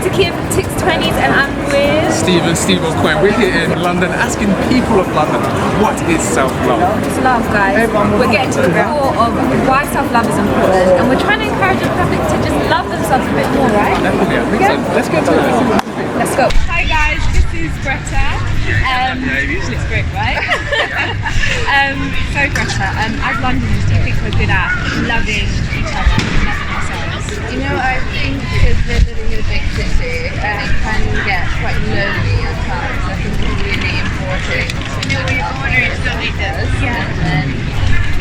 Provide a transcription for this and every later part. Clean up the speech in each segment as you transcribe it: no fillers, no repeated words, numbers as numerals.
to Kiev 620s and I'm with Steveocoin. We're here in London asking people of London, what is self-love? It's love, guys. We're getting to the core of why self-love is important and we're trying to encourage the public to just love themselves a bit more, right? Definitely, I think so. Let's get to it. Let's go. Hi guys, this is Greta. It's great, right? So Greta, as Londoners, do you think we're good at loving each other and loving ourselves? You know, I think because we're living in a big city and it can get quite lonely at times. I think it's really important to know each other and then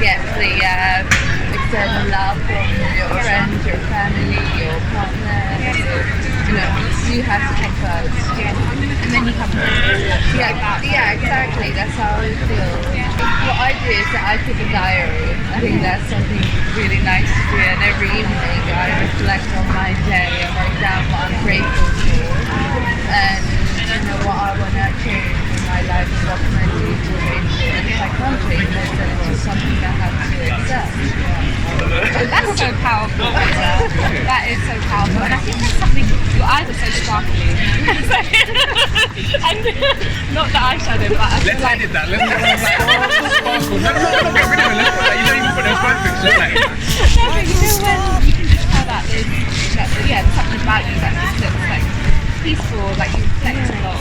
get the external love from your friends, your family, your partner. You know, you have to come first. And then you come first. Yeah, exactly. That's how I feel. What I do is that I keep a diary. I think that's something really nice to do. And every evening I reflect on my day and write down what I'm grateful for and what I want to change in my life and what can I do to change it. And if I can't change it, then it's just something I have to accept. That's so powerful, Greta. That is so powerful. And I think that's something, your eyes are so sparkly. And not the eyeshadow, but I feel like... Let's edit that. Let's sparkle. No, get rid of it. You don't even put those graphics. Just like... No, but you know when you can just tell that there's something about you that just looks like peaceful, like you reflect a lot.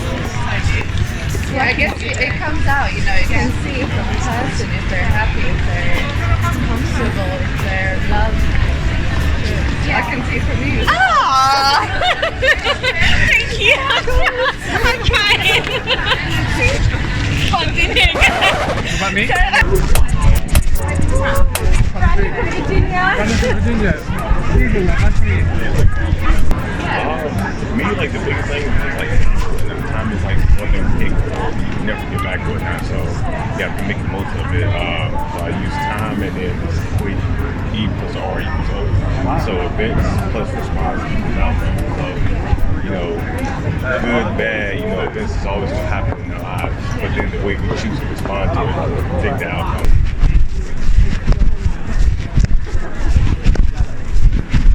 Yeah, I guess it comes out, you can see from a person if they're happy, if they're comfortable, if they're loved. I can see from you. Ah! Thank you. I'm crying. Continue. About me? Virginia. For me, like the biggest thing is like time is like one thing to take. You never get back to it now, so you have to make the most of it. So I use time and then E plus R equals O. So events plus response equals outcome. So good, bad, events is always gonna happen in our lives, but then the way we choose to respond to it, take the outcome.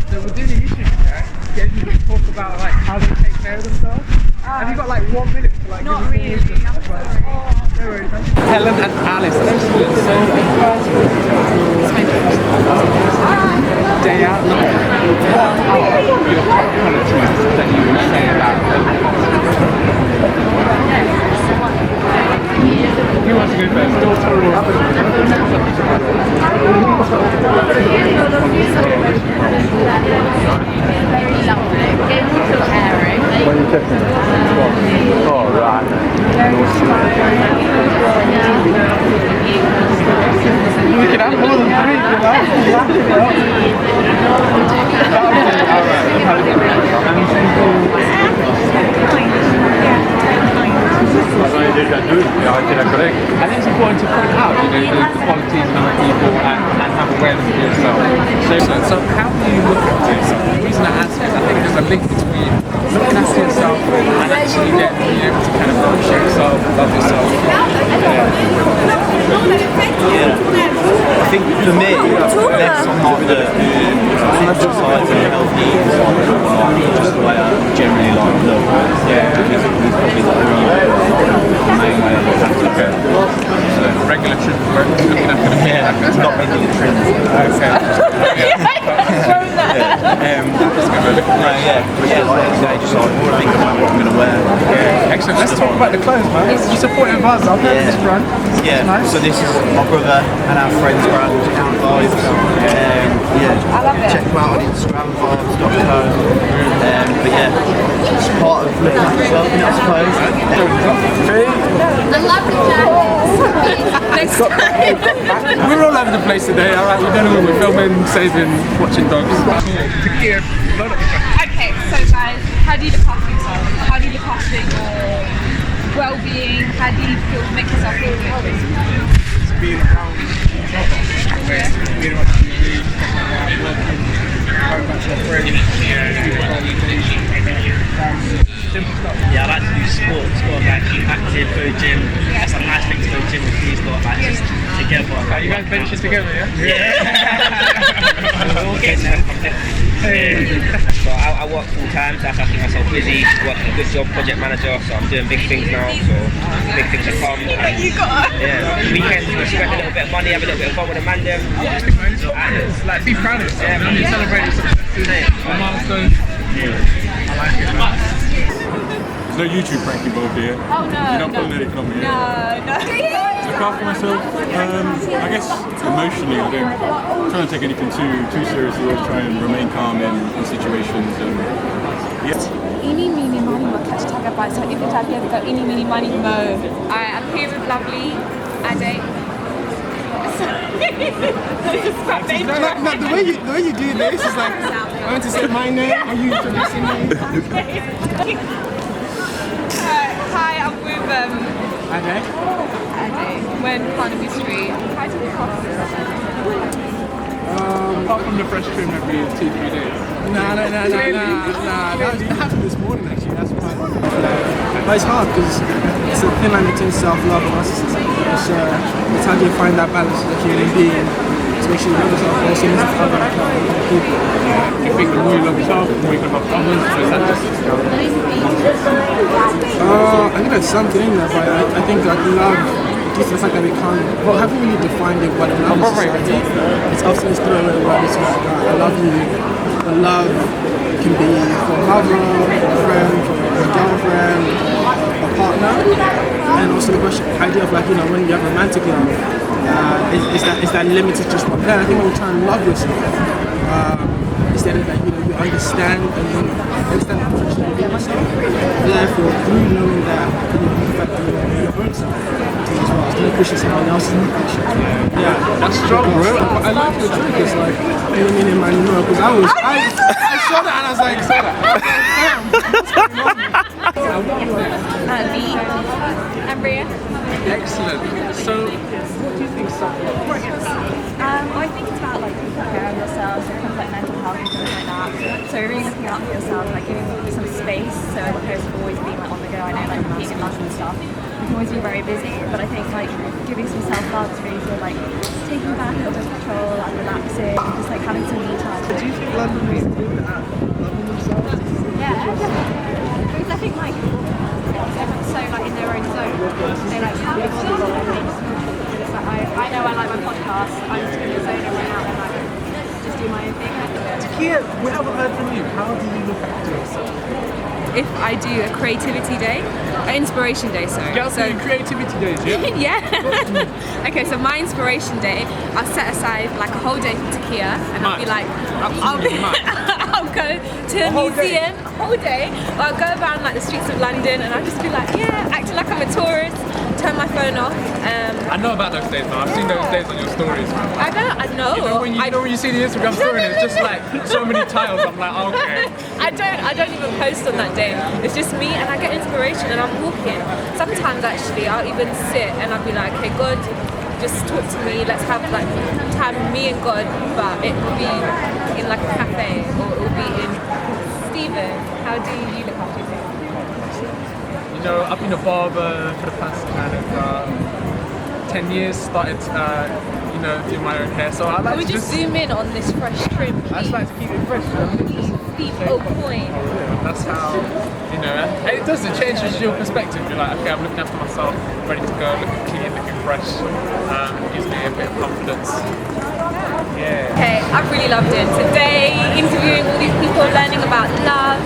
So we're doing a YouTube chat, getting you to talk about like how they take care of themselves. Have you got like 1 minute to like Not really. No worries. Helen and Alice, excellent. So day out, what are your top qualities that you would say about them? Who wants to go first? Daughter or Very lovely. Again, we feel caring. Oh, right. you can have more than 3 if you I think it's important to point out, the qualities in other people and have awareness of yourself. So how do you look at yourself? The reason I ask is I think there's a link between looking after yourself and actually being able to kind of appreciate yourself, love yourself. I think for me, less on the exercise and health needs, just the way I generally like to look. Yeah, because it's probably like the main way I have to look at it. So regular trip work, looking after the Yeah, it's not really a trend. Just like think about what I'm going to wear. Excellent. Let's talk about the clothes, man. You supporting us? I've heard of this brand. Yeah, nice. So this is my brother and our friend's brand, Count Vibes. I love it. Check them out on Instagram, vibes.co. But yeah, it's part of looking after yourself, I suppose. I love the jackets. We're all over the place today, alright? We don't know what we're filming, saving, watching dogs. Okay, so guys, how do you look after yourself? How do you look after your well-being? How do you make yourself feel good? Being around being around TV, working, going back to friends, simple stuff. Yeah, I like to do sports, got like keep active, go gym. That's a nice thing to go gym with these lot, like just together. You guys benching together, yeah? Yeah. We're all getting there. So I work full time, so I keep myself busy, working a good job, project manager, so I'm doing big things now, so big things to come. And, yeah, weekends, we spend a little bit of money, have a little bit of fun with the man them. It's like, be proud of yourself, man. You celebrate a milestone. I like it, man. There's no YouTube prank involved here. Oh no. You're not pulling anything on me here. No. Look after myself. I guess emotionally, I don't try and take anything too seriously. I always try and remain calm in situations. And yes. Eeny, meeny, miny, mo, catch a tiger by its tail. If you tap here, go eeny, meeny, miny, mo. I'm here with lovely Ade. No, the way you do this is like, I want to say my name, are you introducing me? Hi, I'm with Ade. When Carnaby Street. Hi to the coffee. Apart from the fresh trim every 2-3 days. Nah. That happened this morning actually. That's fine. But it's hard because it's a thin line between self-love and narcissism. It's how do you find that balance as a human being to make sure you love yourself, but also need to cover other people. You think the more you love yourself, the more you can love others, or is that just I think there's something in there, but I think that love, just the fact that we can't, well, haven't really defined it, what love is society. It's often this throwaway word, it's like, I love you. But love can be for a mother, for a friend, for a girlfriend, a partner. And also the idea of like, when you have romantic love, is that limited just one player? I think when you try and love yourself, instead of that, you understand and you understand the potential of yourself. Therefore, through knowing that, you affect your own self as well. It's not pushing someone else's ambition. Yeah, that's strong, bro? I like the truth. It's like, in my because I saw that and I was like, I'm Bria. Excellent. So, what do you think self-love is? I think it's about like taking care of yourself, so kind of like mental health and things like that. So really looking out for yourself, like giving some space, so as opposed to always being like on the go. I know like being in London and stuff, you can always be very busy, but I think like giving some self-love is really good, like taking back a little bit of control, like relaxing, just like having some me time. do you think London is good at loving themselves? Yeah, definitely. Because I think like everyone's so like in their own zone. They like have all these different things. It's like I know I like my podcast. I'm just in the zone right now and like just do my own thing. Here, we haven't heard from you. How do you look after yourself? If I do a creativity day, an inspiration day, sorry. So creativity days, yeah? Yeah. Okay, so my inspiration day, I'll set aside like a whole day for Takia, and I'll be like, I'll go to a museum, a whole day. Or I'll go around like the streets of London, and I'll just be like, yeah, acting like I'm a tourist, turn my phone off. I know about those days, man. I've seen those days on your stories, man. I know. You know when you see the Instagram story, and it's just like so many tiles. I'm like, okay. I don't even post on that day. It's just me, and I get inspiration, and I'm walking. Sometimes actually, I'll even sit and I'll be like, okay, God, just talk to me. Let's have like time me and God, but it will be in like a cafe, or it will be in. Steven, how do you look after yourself? You know, I've been a barber for the past kind of 10 years. Started, doing my own hair. So I like. Can we just zoom in on this fresh trim? I just like to keep it fresh. Steveocoin. That's how, and it does, it changes your perspective. You're like, okay, I'm looking after myself, ready to go, looking clean, looking fresh. Gives me a bit of confidence. Yeah. Okay, I've really loved it today, interviewing all these people, learning about love.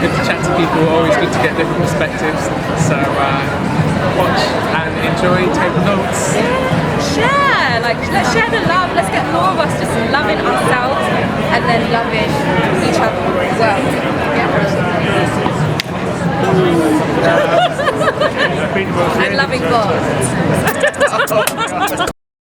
Good to chat to people, always good to get different perspectives. So watch and enjoy, take notes. Share, let's share the love. Let's get more of us just loving ourselves and then loving each other as well. Yeah. And loving God.